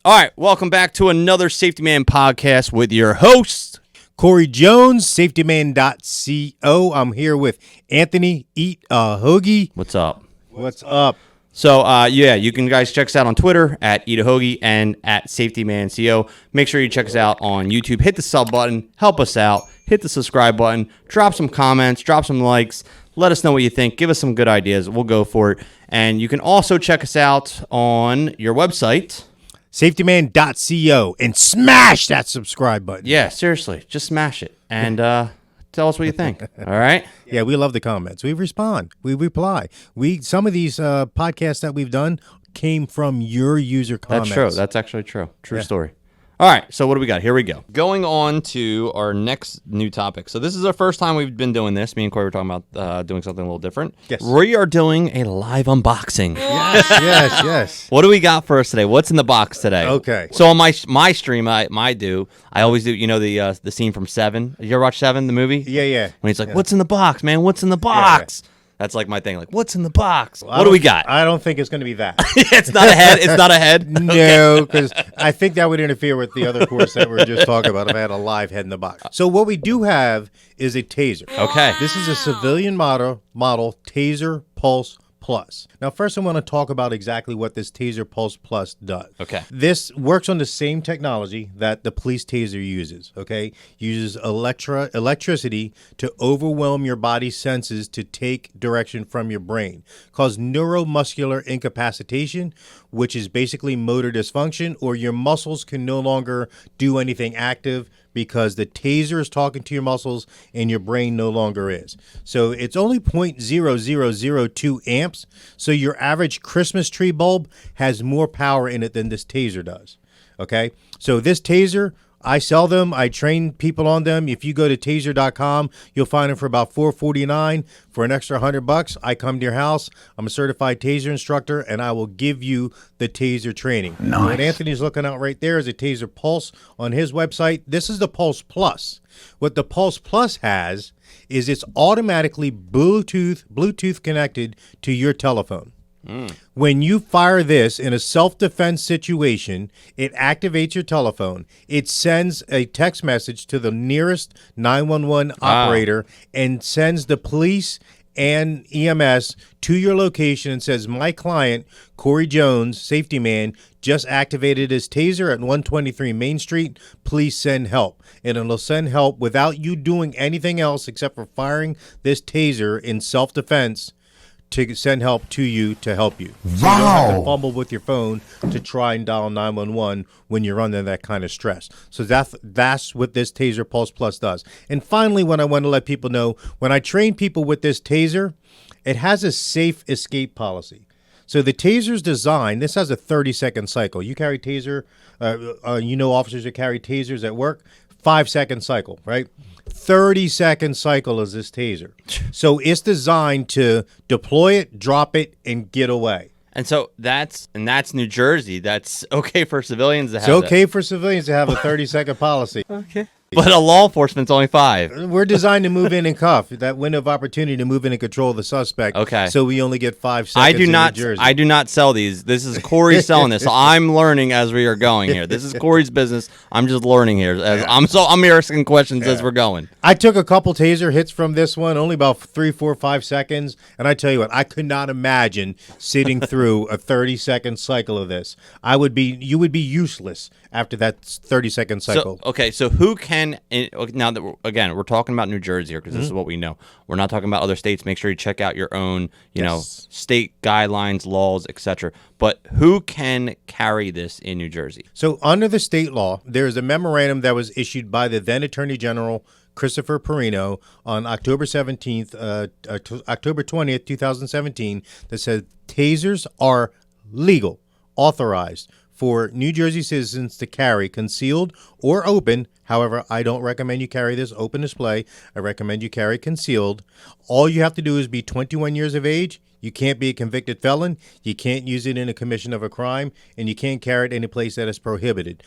All right, welcome back to another Safety Man podcast with your host, Corey Jones, SAFETYMAN.co. I'm here with Anthony Eat a Hoagie. What's up? What's up? So, you can guys check us out on Twitter at Eat a Hoagie and at SAFETYMAN.co. Make sure you check us out on YouTube. Hit the sub button. Help us out. Hit the subscribe button. Drop some comments. Drop some likes. Let us know what you think. Give us some good ideas. We'll go for it. And you can also check us out on your website, SAFETYMAN.co, and smash that subscribe button. Yeah, seriously. Just smash it. And tell us what you think. All right? Yeah, we love the comments. We respond. We reply. Some of these podcasts that we've done came from your user comments. That's true. That's actually true. True story. All right, so what do we got? Here we go. Going on to our next new topic. So this is our first time we've been doing this. Me and Corey were talking about doing something a little different. Yes. We are doing a live unboxing. Yes. What do we got for us today? What's in the box today? Okay. So on my stream, I always do, the scene from Seven. You ever watch Seven, the movie? Yeah. When he's like, what's in the box, man? What's in the box? Yeah. That's like my thing. Like, what's in the box? Well, what do we got? I don't think it's going to be that. It's not a head? It's not a head? No, because I think that would interfere with the other course that we were just talking about if I had a live head in the box. So what we do have is a taser. Okay. This is a civilian model Taser Pulse Plus. Now, first I want to talk about exactly what this Taser Pulse Plus does. Okay. This works on the same technology that the police taser uses, okay? Uses electricity to overwhelm your body's senses to take direction from your brain. Cause neuromuscular incapacitation, which is basically motor dysfunction, or your muscles can no longer do anything active because the taser is talking to your muscles and your brain no longer is. So it's only 0.0002 amps. So your average Christmas tree bulb has more power in it than this taser does. Okay. So this taser, I sell them. I train people on them. If you go to taser.com, you'll find them for about $449. For an extra $100, I come to your house. I'm a certified taser instructor, and I will give you the taser training. Nice. What Anthony's looking at right there is a Taser Pulse on his website. This is the Pulse Plus. What the Pulse Plus has is it's automatically Bluetooth connected to your telephone. When you fire this in a self-defense situation, it activates your telephone. It sends a text message to the nearest 911 operator and sends the police and EMS to your location and says, my client, Corey Jones, Safety Man, just activated his taser at 123 Main Street. Please send help. And it'll send help without you doing anything else except for firing this taser in self-defense to send help to you to help you. So you don't have to fumble with your phone to try and dial 911 when you're under that kind of stress. So that's what this Taser Pulse Plus does. And finally, what I want to let people know, when I train people with this taser, it has a safe escape policy. So the taser's design, this has a 30-second cycle. You carry taser, officers that carry tasers at work, 5-second cycle, right? 30-second cycle is this taser. So it's designed to deploy it, drop it, and get away. And so that's New Jersey. That's okay for civilians to have. It's okay for civilians to have a 30-second policy. Okay. But a law enforcement's only 5. We're designed to move in and cuff. That window of opportunity to move in and control the suspect. Okay. So we only get 5 seconds in New Jersey. I do not sell these. This is Corey selling this. So I'm learning as we are going here. This is Corey's business. I'm just learning here. I'm asking questions as we're going. I took a couple taser hits from this one, only about 3, 4, 5 seconds. And I tell you what, I could not imagine sitting through a 30-second cycle of this. You would be useless after that 30-second cycle. So who can, now that we're talking about New Jersey here because this is what we know. We're not talking about other states. Make sure you check out your own, state guidelines, laws, etc. But who can carry this in New Jersey? So under the state law, there is a memorandum that was issued by the then Attorney General Christopher Perino on October 20th, 2017, that said tasers are legal, authorized for New Jersey citizens to carry concealed or open. However, I don't recommend you carry this open display. I recommend you carry concealed. All you have to do is be 21 years of age. You can't be a convicted felon. You can't use it in a commission of a crime, and you can't carry it any place that is prohibited,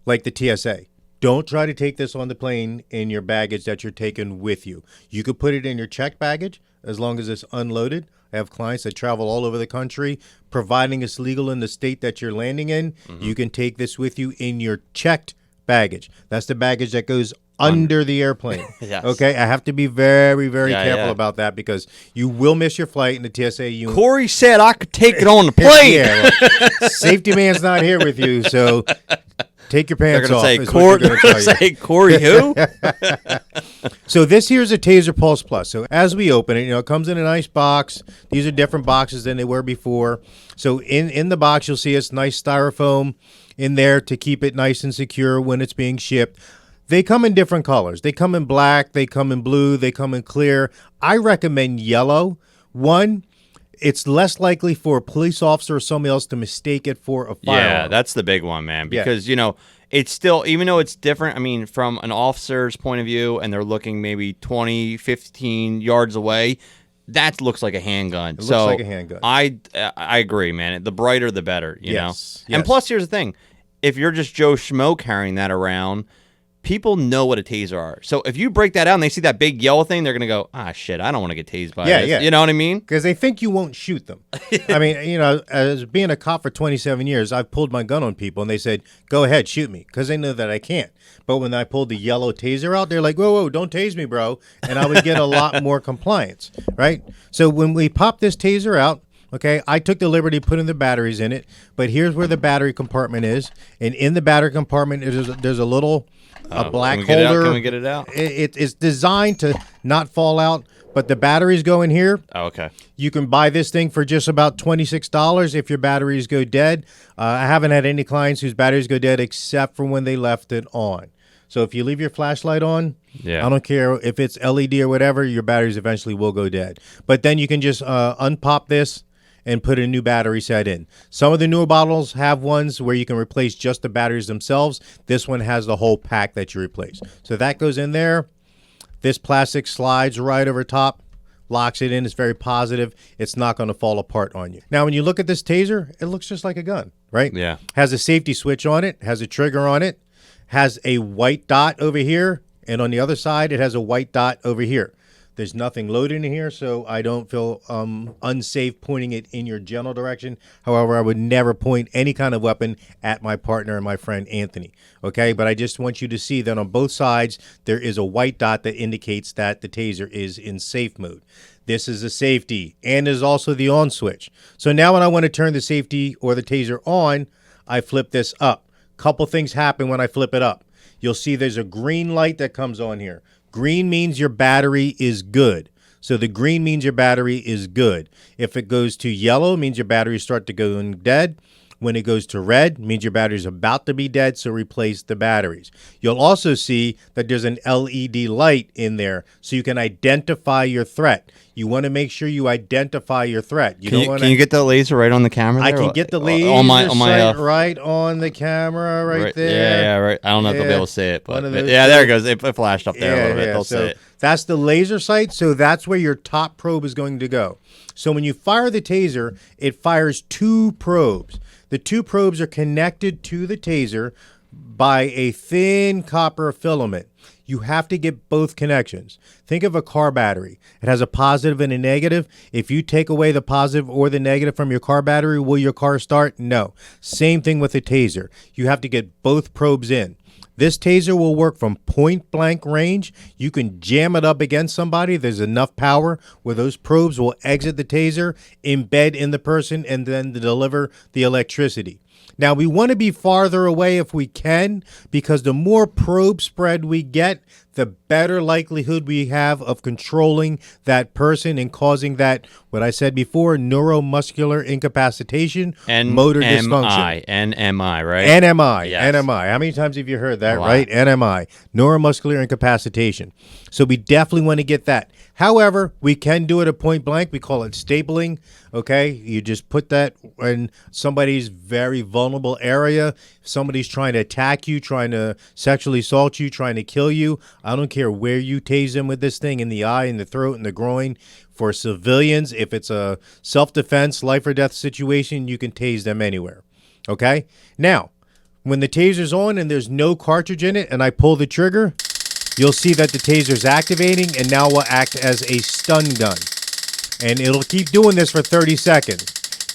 like the TSA. Don't try to take this on the plane in your baggage that you're taking with you. You could put it in your checked baggage as long as it's unloaded. I have clients that travel all over the country. Providing it's legal in the state that you're landing in, you can take this with you in your checked baggage. That's the baggage that goes under the airplane. Yes. Okay, I have to be very, very careful yeah. about that because you will miss your flight in the TSA unit. Corey said I could take it on the plane. Yeah, well, safety man's not here with you, so take your pants off. Say is what Corey. they're gonna tell you. Say Corey who? So this here's a Taser Pulse Plus. So as we open it, it comes in a nice box. These are different boxes than they were before. So in the box, you'll see it's nice styrofoam in there to keep it nice and secure when it's being shipped. They come in different colors. They come in black. They come in blue. They come in clear. I recommend yellow. One, it's less likely for a police officer or somebody else to mistake it for a firearm. Yeah, that's the big one, man. Because, it's still, even though it's different, I mean, from an officer's point of view, and they're looking maybe 20, 15 yards away, that looks like a handgun. It looks like a handgun. I agree, man. The brighter, the better, you know? Yes. And plus, here's the thing. If you're just Joe Schmo carrying that around, people know what a taser are. So if you break that out and they see that big yellow thing, they're going to go, shit, I don't want to get tased by this. Yeah. You know what I mean? Because they think you won't shoot them. I mean, as being a cop for 27 years, I've pulled my gun on people, and they said, go ahead, shoot me, because they know that I can't. But when I pulled the yellow taser out, they're like, whoa, don't tase me, bro. And I would get a lot more compliance, right? So when we pop this taser out, okay, I took the liberty of putting the batteries in it, but here's where the battery compartment is. And in the battery compartment, there's a little... a black holder. Can we get it out? It's designed to not fall out, but the batteries go in here. Oh, okay. You can buy this thing for just about $26 if your batteries go dead. I haven't had any clients whose batteries go dead except for when they left it on. So if you leave your flashlight on, I don't care if it's LED or whatever, your batteries eventually will go dead. But then you can just unpop this and put a new battery set in. Some of the newer bottles have ones where you can replace just the batteries themselves. This one has the whole pack that you replace. So that goes in there. This plastic slides right over top, locks it in. It's very positive. It's not going to fall apart on you. Now, when you look at this taser, it looks just like a gun, right? Yeah. Has a safety switch on it, has a trigger on it, has a white dot over here, and on the other side, it has a white dot over here. There's nothing loaded in here, so I don't feel unsafe pointing it in your general direction. However, I would never point any kind of weapon at my partner and my friend Anthony. Okay, but I just want you to see that on both sides, there is a white dot that indicates that the taser is in safe mode. This is a safety, and is also the on switch. So now when I want to turn the safety or the taser on, I flip this up. Couple things happen when I flip it up. You'll see there's a green light that comes on here. Green means your battery is good. So the green means your battery is good. If it goes to yellow, it means your batteries start to go dead. When it goes to red, it means your battery's about to be dead, so replace the batteries. You'll also see that there's an LED light in there, so you can identify your threat. You want to make sure you identify your threat. Can you get the laser right on the camera there? I can get the laser sight right on the camera right there. Yeah, right. I don't know if they'll be able to see it, but there it goes. It flashed up there a little bit. They'll see it. That's the laser sight, so that's where your top probe is going to go. So when you fire the taser, it fires two probes. The two probes are connected to the taser by a thin copper filament. You have to get both connections. Think of a car battery. It has a positive and a negative. If you take away the positive or the negative from your car battery, will your car start? No. Same thing with a taser. You have to get both probes in. This taser will work from point blank range. You can jam it up against somebody. There's enough power where those probes will exit the taser, embed in the person, and then deliver the electricity. Now, we want to be farther away if we can, because the more probe spread we get, the better likelihood we have of controlling that person and causing that, what I said before, neuromuscular incapacitation, motor dysfunction. NMI, right? NMI, yes. NMI. How many times have you heard that, right? NMI, neuromuscular incapacitation. So we definitely want to get that. However, we can do it at point blank. We call it stapling, okay? You just put that in somebody's very vulnerable area. If somebody's trying to attack you, trying to sexually assault you, trying to kill you, I don't care where you tase them with this thing, in the eye, in the throat, in the groin. For civilians, if it's a self-defense, life or death situation, you can tase them anywhere, okay? Now, when the taser's on and there's no cartridge in it and I pull the trigger, you'll see that the taser's activating and now will act as a stun gun. And it'll keep doing this for 30 seconds.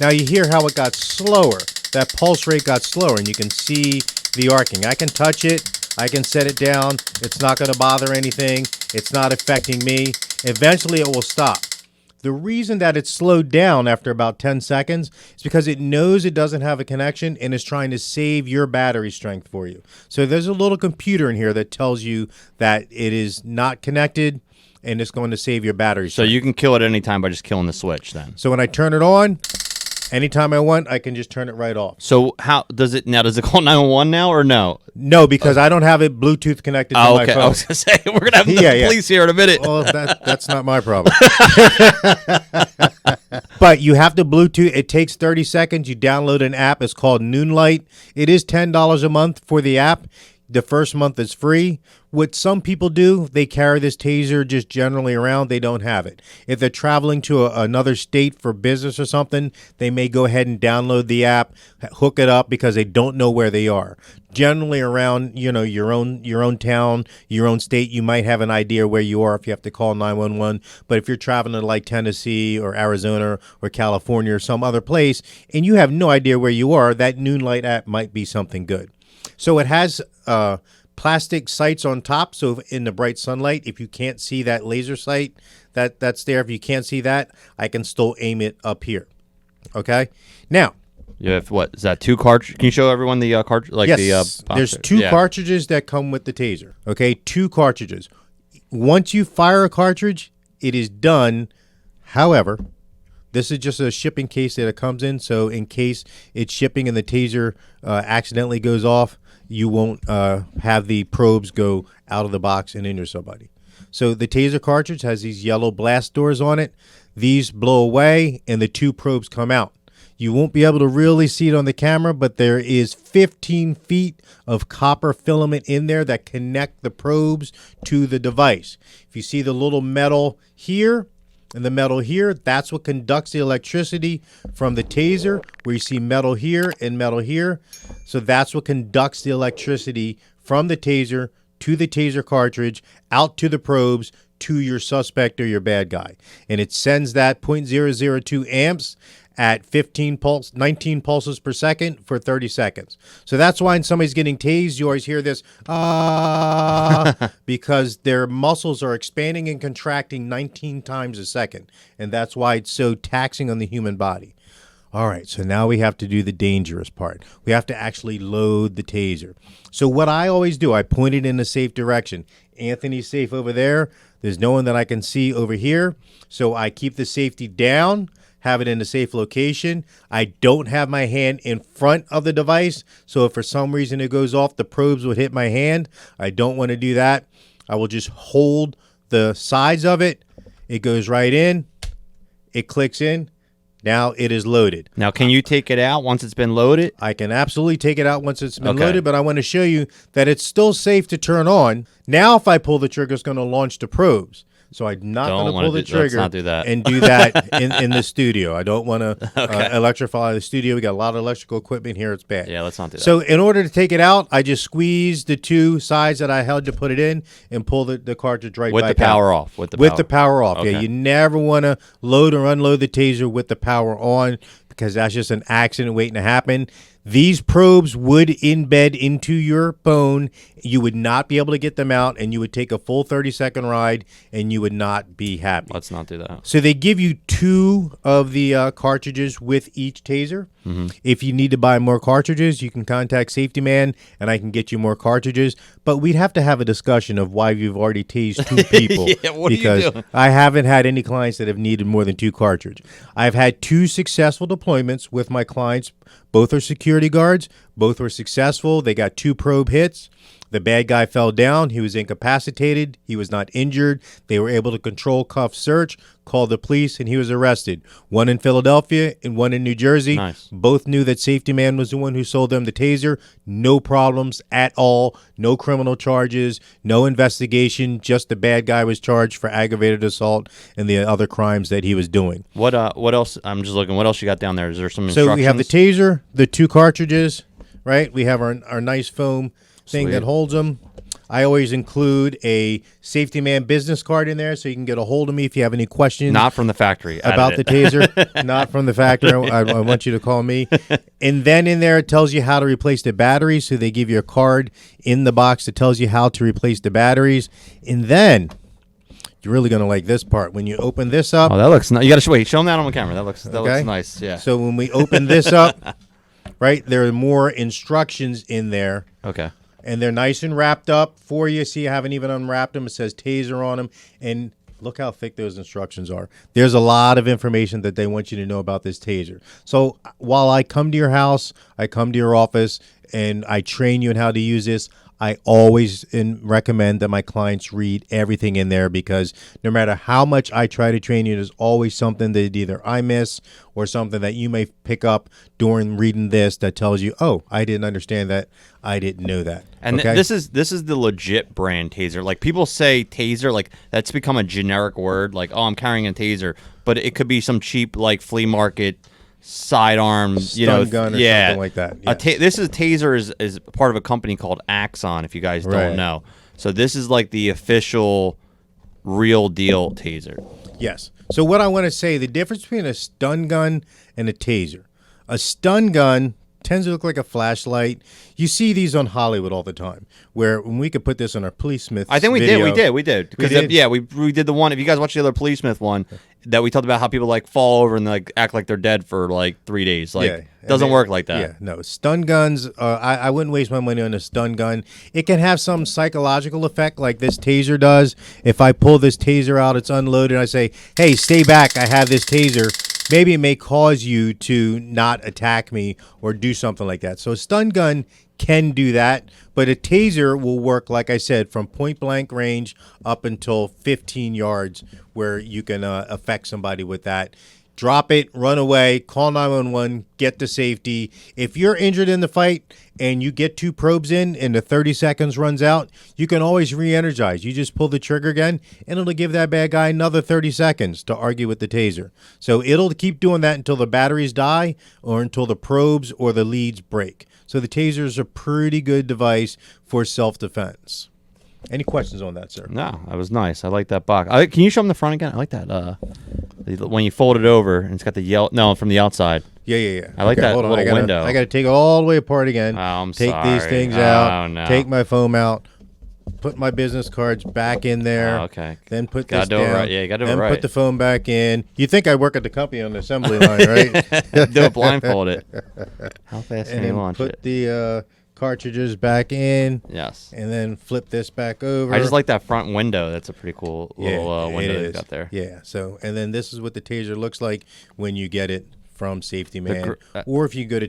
Now you hear how it got slower. That pulse rate got slower, and you can see the arcing. I can touch it. I can set it down. It's not going to bother anything. It's not affecting me. Eventually, it will stop. The reason that it's slowed down after about 10 seconds is because it knows it doesn't have a connection and is trying to save your battery strength for you. So there's a little computer in here that tells you that it is not connected and it's going to save your battery strength. So you can kill it any time by just killing the switch then. So when I turn it on, anytime I want, I can just turn it right off. So how does it now? Does it call 911 now or no? No, because I don't have it Bluetooth connected to my phone. I was gonna say we're gonna have the police here in a minute. Well, that's not my problem. But you have to Bluetooth. It takes 30 seconds. You download an app. It's called NoonLight. It is $10 a month for the app. The first month is free. What some people do, they carry this taser just generally around. They don't have it. If they're traveling to another state for business or something, they may go ahead and download the app, hook it up because they don't know where they are. Generally around, your own town, your own state, you might have an idea where you are if you have to call 911. But if you're traveling to like Tennessee or Arizona or California or some other place and you have no idea where you are, that NoonLight app might be something good. So it has plastic sights on top. So in the bright sunlight, if you can't see that laser sight that's there, if you can't see that, I can still aim it up here. Okay. Now, you have what? Is that 2 cartridges? Can you show everyone the cartridge? Like yes, there's 2 cartridges that come with the taser. Okay, 2 cartridges. Once you fire a cartridge, it is done. However, this is just a shipping case that it comes in. So in case it's shipping and the taser accidentally goes off, you won't have the probes go out of the box and injure somebody. So the taser cartridge has these yellow blast doors on it. These blow away and the 2 probes come out. You won't be able to really see it on the camera, but there is 15 feet of copper filament in there that connect the probes to the device. If you see the little metal here and the metal here, that's what conducts the electricity from the taser, where you see metal here and metal here. So that's what conducts the electricity from the taser to the taser cartridge, out to the probes, to your suspect or your bad guy. And it sends that 0.002 amps at 19 pulses per second for 30 seconds. So that's why when somebody's getting tased, you always hear this, because their muscles are expanding and contracting 19 times a second. And that's why it's so taxing on the human body. All right, so now we have to do the dangerous part. We have to actually load the taser. So what I always do, I point it in a safe direction. Anthony's safe over there. There's no one that I can see over here. So I keep the safety down, have it in a safe location. I don't have my hand in front of the device. So if for some reason it goes off, the probes would hit my hand. I don't want to do that. I will just hold the sides of it. It goes right in. It clicks in. Now it is loaded. Now, can you take it out once it's been loaded? I can absolutely take it out once it's been loaded, but I want to show you that it's still safe to turn on. Now, if I pull the trigger, it's going to launch the probes. So I'm not going to pull the trigger and do that in the studio. I don't want to electrify the studio. We got a lot of electrical equipment here. It's bad. Yeah, let's not do that. So in order to take it out, I just squeeze the 2 sides that I held to put it in and pull the cartridge right back out. With the power off. With the power off. Okay. Yeah, you never want to load or unload the taser with the power on, because that's just an accident waiting to happen. These probes would embed into your bone. You would not be able to get them out, and you would take a full 30-second ride, and you would not be happy. Let's not do that. So they give you 2 of the cartridges with each taser. Mm-hmm. If you need to buy more cartridges, you can contact SAFETYMAN, and I can get you more cartridges. But we'd have to have a discussion of why you've already tased 2 people. Yeah, what because are you doing? I haven't had any clients that have needed more than 2 cartridges. I've had 2 successful deployments with my clients. Both are security guards. Both were successful. They got 2 probe hits. The bad guy fell down. He was incapacitated. He was not injured. They were able to control cuff search, call the police, and he was arrested. One in Philadelphia and one in New Jersey. Nice. Both knew that SAFETYMAN was the one who sold them the taser. No problems at all. No criminal charges. No investigation. Just the bad guy was charged for aggravated assault and the other crimes that he was doing. What else? I'm just looking. What else you got down there? Is there some instructions? So we have the taser, the 2 cartridges, right? We have our nice foam thing that holds them. I always include a Safety Man business card in there so you can get a hold of me if you have any questions. Not from the factory. About the Taser. Not from the factory. I want you to call me. And then in there it tells you how to replace the batteries. So they give you a card in the box that tells you how to replace the batteries. And then you're really going to like this part. When you open this up. Oh, that looks nice. You got to wait. Show them that on the camera. That looks nice. Yeah. So when we open this up, right, there are more instructions in there. Okay. And they're nice and wrapped up for you. See, I haven't even unwrapped them. It says Taser on them. And look how thick those instructions are. There's a lot of information that they want you to know about this Taser. So while I come to your house, I come to your office, and I train you on how to use this, I always recommend that my clients read everything in there, because no matter how much I try to train you, there's always something that either I miss or something that you may pick up during reading this that tells you, oh, I didn't understand that. I didn't know that. And okay? this is the legit brand Taser. Like, people say Taser, like that's become a generic word. Like, oh, I'm carrying a Taser, but it could be some cheap like flea market sidearm, stun gun or something like that. Yeah. Taser is part of a company called AXON, if you guys don't know. So this is like the official real deal Taser. Yes. So what I want to say, the difference between a stun gun and a Taser. A stun gun tends to look like a flashlight. You see these on Hollywood all the time, where when we could put this on our Police Smith I think we video, did. We did. Because we did the one. If you guys watch the other Police Smith one, that we talked about how people like fall over and like act like they're dead for like 3 days. Like, it doesn't work like that. Yeah, no. Stun guns, I wouldn't waste my money on a stun gun. It can have some psychological effect like this Taser does. If I pull this Taser out, it's unloaded, and I say, hey, stay back, I have this Taser. Maybe it may cause you to not attack me or do something like that. So a stun gun can do that, but a Taser will work, like I said, from point blank range up until 15 yards, where you can affect somebody with that. Drop it, run away, call 911, get to safety. If you're injured in the fight and you get 2 probes in and the 30 seconds runs out, you can always re-energize. You just pull the trigger again, and it'll give that bad guy another 30 seconds to argue with the Taser. So it'll keep doing that until the batteries die or until the probes or the leads break. So the Taser is a pretty good device for self-defense. Any questions on that, sir? No, that was nice. I like that box. Can you show them the front again? I like that. When you fold it over and it's got the yellow. No, from the outside. Yeah. I like that little window. I got to take it all the way apart again. Oh, I'm take sorry. these things out. Oh, no. Take my foam out. Put my business cards back in there. Oh, okay. Then put gotta this do down. It right. Yeah, you got to do it right. Then put the foam back in. You think I work at the company on the assembly line, right? Do it blindfolded. How fast can you launch it? Put the cartridges back in. Yes. And then flip this back over. I just like that front window. That's a pretty cool little window they've got there. Yeah. So, and then this is what the Taser looks like when you get it from Safety Man. Or if you go to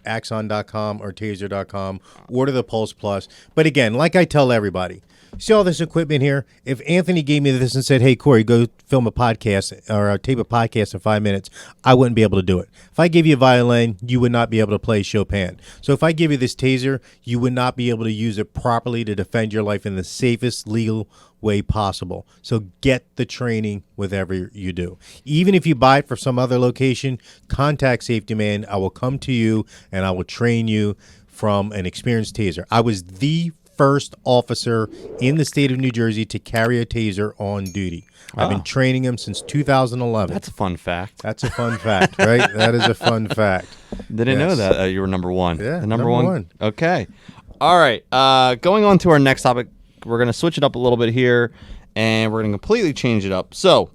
AXON.com or Taser.com, order the Pulse Plus. But again, like I tell everybody, see all this equipment here? If Anthony gave me this and said, hey, Corey, go film a podcast or tape a podcast in 5 minutes, I wouldn't be able to do it. If I gave you a violin, you would not be able to play Chopin. So if I give you this Taser, you would not be able to use it properly to defend your life in the safest legal way possible. So get the training whatever you do. Even if you buy it for some other location, contact Safety Man. I will come to you and I will train you from an experienced Taser. I was the first officer in the state of New Jersey to carry a Taser on duty. I've been training him since 2011. That's a fun fact. That's a fun fact, right? That is a fun fact. Didn't know that you were number one. Yeah, the number one. Okay. All right. Going on to our next topic, we're going to switch it up a little bit here, and we're going to completely change it up. So